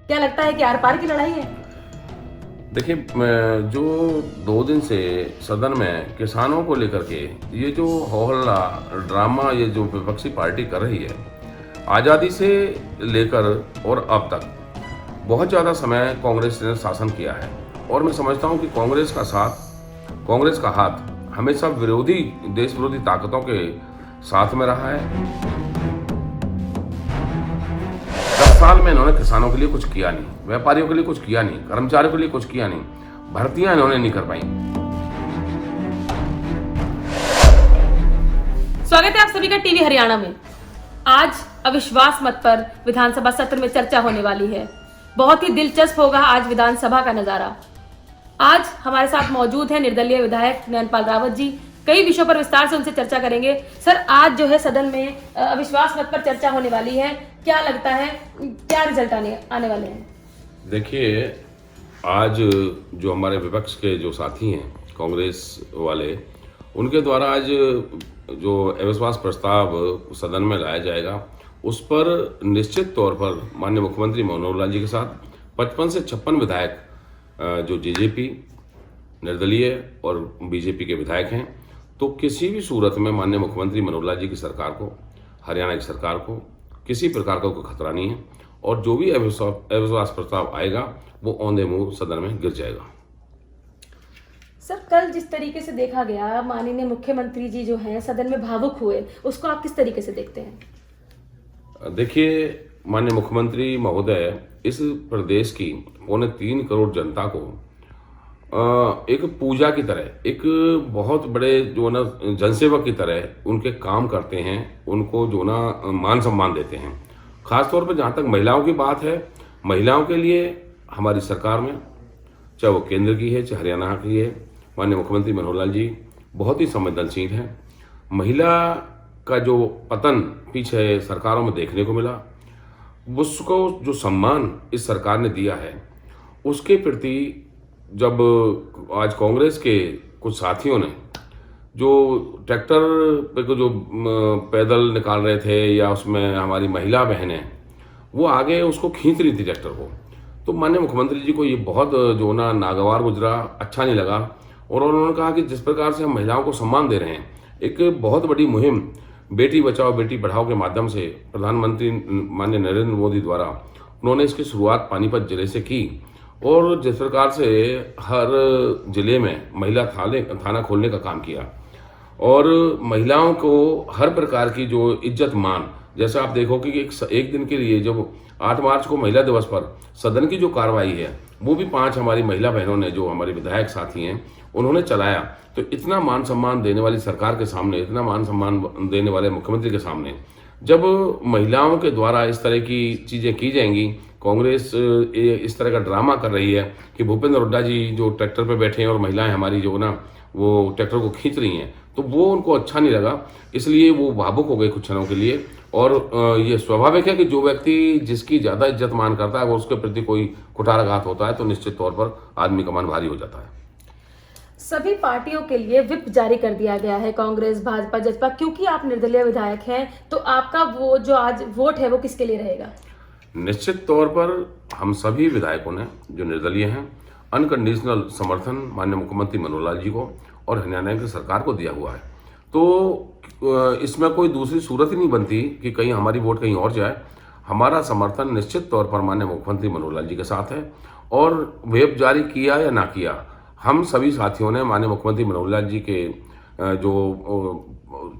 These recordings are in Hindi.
क्या लगता है कि आर पार की लड़ाई है? देखिए, जो 2 दिन से सदन में किसानों को लेकर के ये जो हो हल्ला ड्रामा ये जो विपक्षी पार्टी कर रही है, आज़ादी से लेकर और अब तक बहुत ज़्यादा समय कांग्रेस ने शासन किया है। और मैं समझता हूँ कि कांग्रेस का साथ, कांग्रेस का हाथ हमेशा विरोधी, देश विरोधी ताकतों के साथ में रहा है। 10 साल में इन्होंने किसानों के लिए कुछ किया नहीं, व्यापारियों के लिए कुछ किया नहीं, कर्मचारियों के लिए कुछ किया नहीं, भर्तियां इन्होंने नहीं कर पाई। स्वागत है आप सभी का टीवी हरियाणा में। आज अविश्वास मत पर विधानसभा सत्र में चर्चा होने वाली है। बहुत ही दिलचस्प होगा आज विधानसभा का नजारा। आज हमारे साथ मौजूद है निर्दलीय विधायक नयनपाल रावत जी। कई विषयों पर विस्तार से उनसे चर्चा करेंगे। सर, आज जो है सदन में अविश्वास मत पर चर्चा होने वाली है, क्या लगता है क्या रिजल्ट आने वाले हैं? देखिए, आज जो हमारे विपक्ष के जो साथी हैं कांग्रेस वाले, उनके द्वारा आज जो अविश्वास प्रस्ताव सदन में लाया जाएगा, उस पर निश्चित तौर पर माननीय मुख्यमंत्री मनोहर लाल जी के साथ 55 से 56 विधायक जो जेजेपी, निर्दलीय और बीजेपी के विधायक हैं, तो किसी भी सूरत में माननीय मुख्यमंत्री मनोहर लाल जी की सरकार को, हरियाणा की सरकार को किसी प्रकार का कोई खतरा नहीं है। और जो भी अविश्वास प्रस्ताव आएगा वो औंधे मुंह सदन में गिर जाएगा। सर, कल जिस तरीके से देखा गया, माननीय मुख्यमंत्री जी जो हैं सदन में भावुक हुए, उसको आप किस तरीके से देखते हैं? देखिए, माननीय मुख्यमंत्री महोदय इस प्रदेश की 3.25 करोड़ जनता को एक पूजा की तरह, एक बहुत बड़े जो ना जनसेवक की तरह उनके काम करते हैं, उनको जो ना मान सम्मान देते हैं। खासतौर पर जहाँ तक महिलाओं की बात है, महिलाओं के लिए हमारी सरकार में, चाहे वो केंद्र की है चाहे हरियाणा की है, माननीय मुख्यमंत्री मनोहर लाल जी बहुत ही संवेदनशील हैं। महिला का जो पतन पीछे सरकारों में देखने को मिला, उसको जो सम्मान इस सरकार ने दिया है, उसके प्रति जब आज कांग्रेस के कुछ साथियों ने जो ट्रैक्टर पे को जो पैदल निकाल रहे थे, या उसमें हमारी महिला बहनें वो आगे उसको खींच रही थी ट्रैक्टर को, तो माननीय मुख्यमंत्री जी को ये बहुत जो ना नागवार गुजरा, अच्छा नहीं लगा। और उन्होंने कहा कि जिस प्रकार से हम महिलाओं को सम्मान दे रहे हैं, एक बहुत बड़ी मुहिम बेटी बचाओ बेटी पढ़ाओ के माध्यम से प्रधानमंत्री माननीय नरेंद्र मोदी द्वारा उन्होंने इसकी शुरुआत पानीपत जिले से की। और जिस प्रकार से हर जिले में महिला थाना खोलने का काम किया, और महिलाओं को हर प्रकार की जो इज्जत मान, जैसे आप देखो कि एक दिन के लिए जब 8 मार्च को महिला दिवस पर सदन की जो कार्रवाई है, वो भी 5 हमारी महिला बहनों ने, जो हमारे विधायक साथी हैं, उन्होंने चलाया। तो इतना मान सम्मान देने वाली सरकार के सामने, इतना मान सम्मान देने वाले मुख्यमंत्री के सामने, जब महिलाओं के द्वारा इस तरह की चीज़ें की जाएंगी, कांग्रेस इस तरह का ड्रामा कर रही है कि भूपेंद्र हुड्डा जी जो ट्रैक्टर पे बैठे हैं और महिलाएं हमारी जो ना वो ट्रैक्टर को खींच रही हैं, तो वो उनको अच्छा नहीं लगा, इसलिए वो भावुक हो गए कुछ क्षणों के लिए। और ये स्वाभाविक है कि जो व्यक्ति जिसकी ज़्यादा इज्जत मान करता है, वो उसके प्रति कोई कुठाराघात होता है, तो निश्चित तौर पर आदमी का मन भारी हो जाता है। सभी पार्टियों के लिए व्हिप जारी कर दिया गया है, कांग्रेस, भाजपा, जसपा। क्योंकि आप निर्दलीय विधायक हैं, तो आपका वो जो आज वोट है वो किसके लिए रहेगा? निश्चित तौर पर हम सभी विधायकों ने जो निर्दलीय हैं, अनकंडीशनल समर्थन माननीय मुख्यमंत्री मनोहर लाल जी को और हरियाणा की सरकार को दिया हुआ है। तो इसमें कोई दूसरी सूरत ही नहीं बनती कि कहीं हमारी वोट कहीं और जाए। हमारा समर्थन निश्चित तौर पर माननीय मुख्यमंत्री मनोहर लाल जी के साथ है। और व्हिप जारी किया या ना किया, हम सभी साथियों ने माननीय मुख्यमंत्री मनोहर लाल जी के जो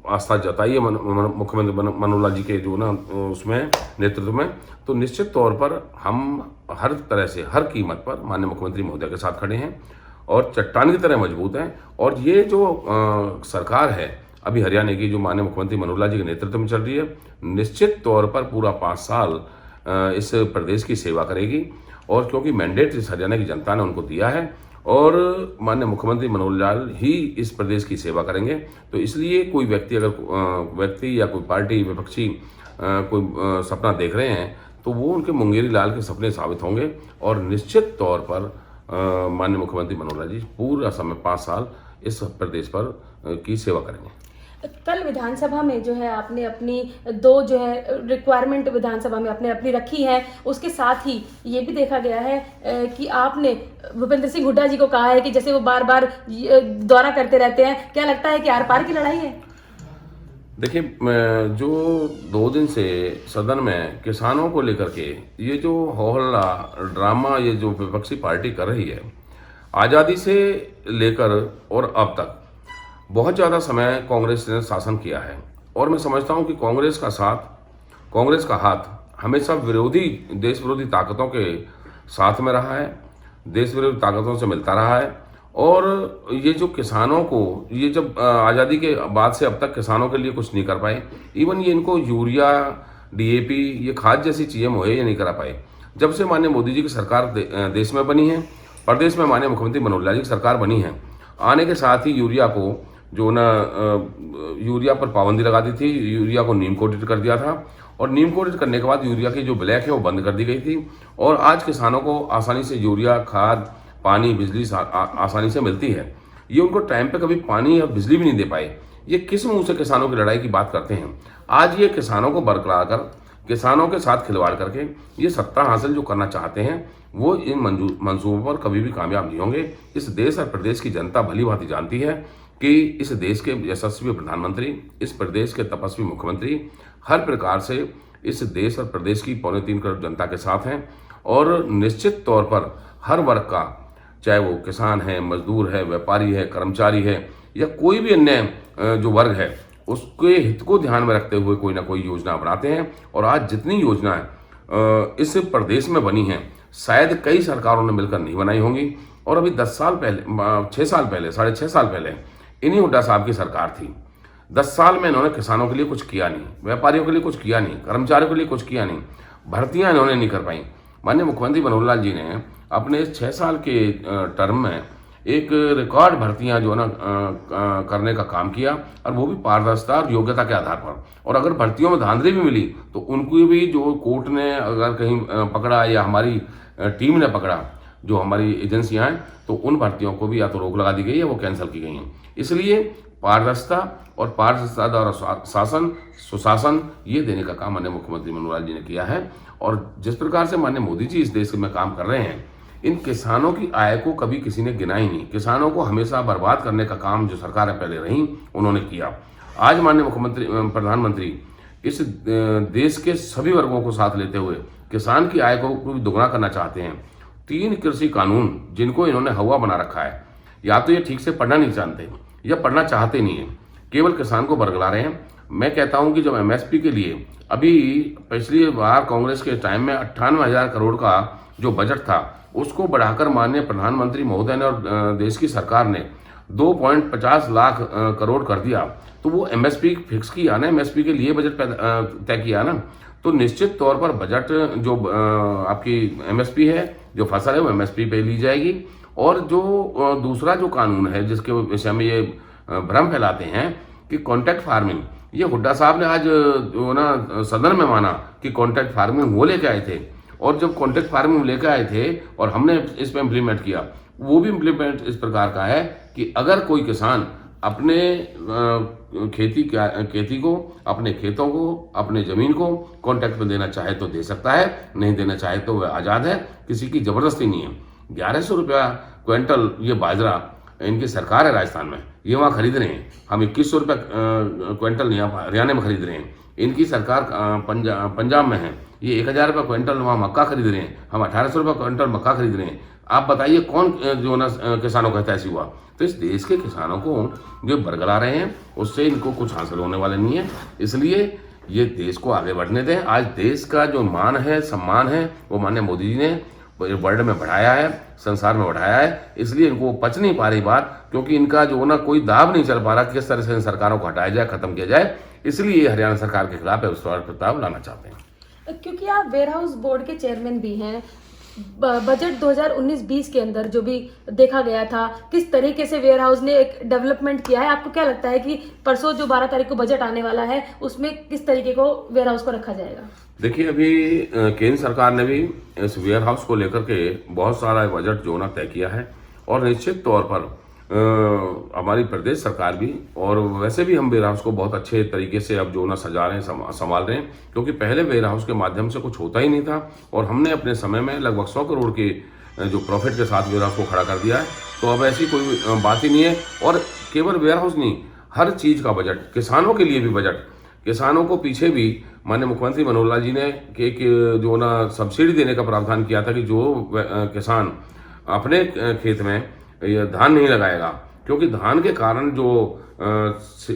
आस्था जताई है, मुख्यमंत्री मनोहर लाल जी के जो ना उसमें नेतृत्व में, तो निश्चित तौर पर हम हर तरह से, हर कीमत पर माननीय मुख्यमंत्री महोदय के साथ खड़े हैं और चट्टान की तरह मजबूत हैं। और ये जो सरकार है अभी हरियाणा की, जो माननीय मुख्यमंत्री मनोहर लाल जी के नेतृत्व में चल रही है, निश्चित तौर पर पूरा 5 साल इस प्रदेश की सेवा करेगी। और क्योंकि मैंडेट इस हरियाणा की जनता ने उनको दिया है, और माननीय मुख्यमंत्री मनोहर लाल ही इस प्रदेश की सेवा करेंगे, तो इसलिए कोई व्यक्ति या कोई पार्टी विपक्षी कोई सपना देख रहे हैं, तो वो उनके मुंगेरी लाल के सपने साबित होंगे। और निश्चित तौर पर माननीय मुख्यमंत्री मनोहर लाल जी पूरा समय 5 साल इस प्रदेश पर की सेवा करेंगे। कल विधानसभा में जो है आपने अपनी दो जो है रिक्वायरमेंट विधानसभा में आपने अपनी रखी है, उसके साथ ही ये भी देखा गया है कि आपने भूपेंद्र सिंह हुड्डा जी को कहा है कि जैसे वो बार बार दौरा करते रहते हैं, क्या लगता है कि आर पार की लड़ाई है? देखिए, जो 2 दिन से सदन में किसानों को लेकर के ये जो हो हल्ला ड्रामा ये जो विपक्षी पार्टी कर रही है, आज़ादी से लेकर और अब तक बहुत ज़्यादा समय कांग्रेस ने शासन किया है। और मैं समझता हूं कि कांग्रेस का हाथ हमेशा देश विरोधी ताकतों के साथ में रहा है, देश विरोधी ताकतों से मिलता रहा है। और ये जो किसानों को ये जब आज़ादी के बाद से अब तक किसानों के लिए कुछ नहीं कर पाए, इवन ये इनको यूरिया, डीएपी, ये खाद जैसी चीज़ें मुहैया नहीं करा पाए। जब से माननीय मोदी जी की सरकार देश में बनी है, प्रदेश में माननीय मुख्यमंत्री मनोहर लाल जी की सरकार बनी है, आने के साथ ही यूरिया को जो ना यूरिया पर पाबंदी लगा दी थी, यूरिया को नीम कोटेड कर दिया था। और नीम कोटेड करने के बाद यूरिया की जो ब्लैक है वो बंद कर दी गई थी। और आज किसानों को आसानी से यूरिया, खाद, पानी, बिजली आसानी से मिलती है। ये उनको टाइम पे कभी पानी या बिजली भी नहीं दे पाए। ये किस मुंह से किसानों की लड़ाई की बात करते हैं? आज ये किसानों को बरकरार कर, किसानों के साथ खिलवाड़ करके ये सत्ता हासिल जो करना चाहते हैं, वो इन मंसूबों पर कभी भी कामयाब नहीं होंगे। इस देश और प्रदेश की जनता भली भांति जानती है कि इस देश के यशस्वी प्रधानमंत्री, इस प्रदेश के तपस्वी मुख्यमंत्री हर प्रकार से इस देश और प्रदेश की 3.25 करोड़ जनता के साथ हैं। और निश्चित तौर पर हर वर्ग का, चाहे वो किसान है, मजदूर है, व्यापारी है, कर्मचारी है या कोई भी अन्य जो वर्ग है, उसके हित को ध्यान में रखते हुए कोई ना कोई योजना बनाते हैं। और आज जितनी योजनाएं इस प्रदेश में बनी हैं, शायद कई सरकारों ने मिलकर नहीं बनाई होंगी। और अभी 10 साल पहले, 6 साल पहले, 6.5 साल पहले इन्हीं हुड्डा साहब की सरकार थी। 10 साल में इन्होंने किसानों के लिए कुछ किया नहीं, व्यापारियों के लिए कुछ किया नहीं, कर्मचारियों के लिए कुछ किया नहीं, भर्तियां इन्होंने नहीं कर पाई। माननीय मुख्यमंत्री मनोहर लाल जी ने अपने इस 6 साल के टर्म में एक रिकॉर्ड भर्तियां जो है ना करने का काम किया, और वो भी पारदर्शिता और योग्यता के आधार पर। और अगर भर्तियों में धांधली भी मिली तो उनको भी जो कोर्ट ने अगर कहीं पकड़ा या हमारी टीम ने पकड़ा, जो हमारी एजेंसियां हैं, तो उन भर्तियों को भी या तो रोक लगा दी गई है, वो कैंसिल की गई हैं। इसलिए पारदर्शिता और पारदर्शिता द्वारा शासन, सुशासन, ये देने का काम माननीय मुख्यमंत्री मनोहर लाल जी ने किया है। और जिस प्रकार से माननीय मोदी जी इस देश में काम कर रहे हैं, इन किसानों की आय को कभी किसी ने गिना ही नहीं। किसानों को हमेशा बर्बाद करने का काम जो सरकारें पहले रहीं उन्होंने किया। आज माननीय प्रधानमंत्री इस देश के सभी वर्गों को साथ लेते हुए किसान की आय को भी दोगुना करना चाहते हैं। 3 कृषि कानून जिनको इन्होंने हवा बना रखा है, या तो ये ठीक से पढ़ना नहीं जानते या पढ़ना चाहते नहीं है, केवल किसान को बरगला रहे हैं। मैं कहता हूं कि जब एमएसपी के लिए अभी पिछली बार कांग्रेस के टाइम में 98,000 करोड़ का जो बजट था, उसको बढ़ाकर माननीय प्रधानमंत्री महोदय ने और देश की सरकार ने 2.50 लाख करोड़ कर दिया, तो वो एमएसपी फिक्स किया ना, एमएसपी के लिए बजट तय किया ना, तो निश्चित तौर पर बजट जो आपकी एमएसपी है, जो फसल है, वो एमएसपी पे ली जाएगी। और जो दूसरा जो कानून है जिसके विषय में ये भ्रम फैलाते हैं कि कॉन्ट्रैक्ट फार्मिंग, ये हुड्डा साहब ने आज जो ना सदन में माना कि कॉन्ट्रैक्ट फार्मिंग वो लेके आए थे। और जब कॉन्ट्रैक्ट फार्मिंग लेकर आए थे और हमने इस पर इम्प्लीमेंट किया, वो भी इम्प्लीमेंट इस प्रकार का है कि अगर कोई किसान अपने खेती को, अपने खेतों को, अपने जमीन को कॉन्ट्रैक्ट में देना चाहे तो दे सकता है, नहीं देना चाहे तो वह आज़ाद है, किसी की जबरदस्ती नहीं है। 1100 रुपया क्विंटल ये बाजरा इनकी सरकार है राजस्थान में, ये वहाँ खरीद रहे हैं। हम 2100 रुपया क्विंटल यहाँ हरियाणा में खरीद रहे हैं। इनकी सरकार पंजाब में है, ये 1000 रुपये क्विंटल वहाँ मक्का खरीद रहे हैं, हम 1800 रुपये क्विंटल मक्का खरीद रहे हैं। आप बताइए कौन जो ना किसानों का ऐसी हुआ? तो इस देश के किसानों को जो बरगला रहे हैं, उससे इनको कुछ हासिल होने वाले नहीं है। इसलिए ये देश को आगे बढ़ने दें। आज देश का जो मान है, सम्मान है, वो माननीय मोदी जी ने वर्ल्ड में बढ़ाया है, संसार में बढ़ाया है। इसलिए इनको पच नहीं पा रही बात, क्योंकि इनका जो ना कोई दाव नहीं चल पा रहा किस तरह से इन सरकारों को हटाया जाए, खत्म किया जाए। इसलिए ये हरियाणा सरकार के खिलाफ अविश्वास प्रस्ताव लाना चाहते हैं। क्योंकि आप वेयर हाउस बोर्ड के चेयरमैन भी हैं, बजट 2019-20 के अंदर जो भी देखा गया था, किस तरीके से वेयर हाउस ने एक डेवलपमेंट किया है, आपको क्या लगता है कि परसों जो 12 तारीख को बजट आने वाला है, उसमें किस तरीके को वेयर हाउस को रखा जाएगा? देखिए, अभी केंद्र सरकार ने भी इस वेयर हाउस को लेकर के बहुत सारा बजट जो ना तय किया है, और निश्चित तौर पर हमारी प्रदेश सरकार भी और वैसे भी हम वेयर हाउस को बहुत अच्छे तरीके से अब जो ना सजा रहे हैं, संभाल रहे हैं, क्योंकि पहले वेयर हाउस के माध्यम से कुछ होता ही नहीं था और हमने अपने समय में लगभग 100 करोड़ के जो प्रॉफिट के साथ वेयर हाउस को खड़ा कर दिया है। तो अब ऐसी कोई बात ही नहीं है। और केवल वेयर हाउस नहीं, हर चीज़ का बजट, किसानों के लिए भी बजट, किसानों को पीछे भी माननीय मुख्यमंत्री मनोहर लाल जी ने एक जो ना सब्सिडी देने का प्रावधान किया था कि जो किसान अपने खेत में ये धान नहीं लगाएगा, क्योंकि धान के कारण जो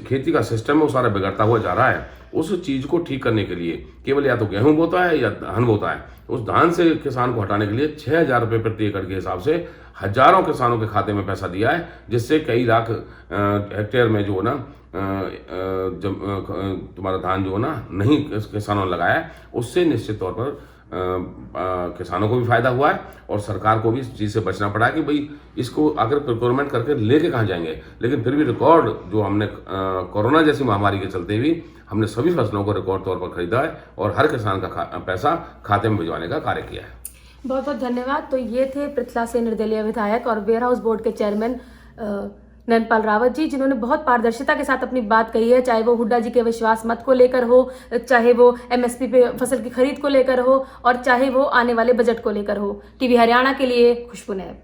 खेती का सिस्टम है वो सारा बिगड़ता हुआ जा रहा है, उस चीज़ को ठीक करने के लिए केवल या तो गेहूं बोता है या धान बोता है, उस धान से किसान को हटाने के लिए 6,000 रुपये प्रति एकड़ के हिसाब से हजारों किसानों के खाते में पैसा दिया है, जिससे कई लाख हेक्टेयर में जो ना जब तुम्हारा धान जो ना नहीं किसानों ने लगाया है, उससे निश्चित तौर पर किसानों को भी फायदा हुआ है और सरकार को भी इस चीज़ से बचना पड़ा कि भाई इसको अगर प्रोक्योरमेंट करके लेके कहाँ जाएंगे। लेकिन फिर भी रिकॉर्ड जो हमने कोरोना जैसी महामारी के चलते भी हमने सभी फसलों को रिकॉर्ड तौर पर खरीदा है और हर किसान का पैसा खाते में भिजवाने का कार्य किया है। बहुत बहुत धन्यवाद। तो ये थे पृथला से निर्दलीय विधायक और वेयर हाउस बोर्ड के चेयरमैन नंदपाल रावत जी, जिन्होंने बहुत पारदर्शिता के साथ अपनी बात कही है, चाहे वो हुड्डा जी के विश्वास मत को लेकर हो, चाहे वो एमएसपी पे फसल की खरीद को लेकर हो और चाहे वो आने वाले बजट को लेकर हो। टीवी हरियाणा के लिए खुशबू नैब।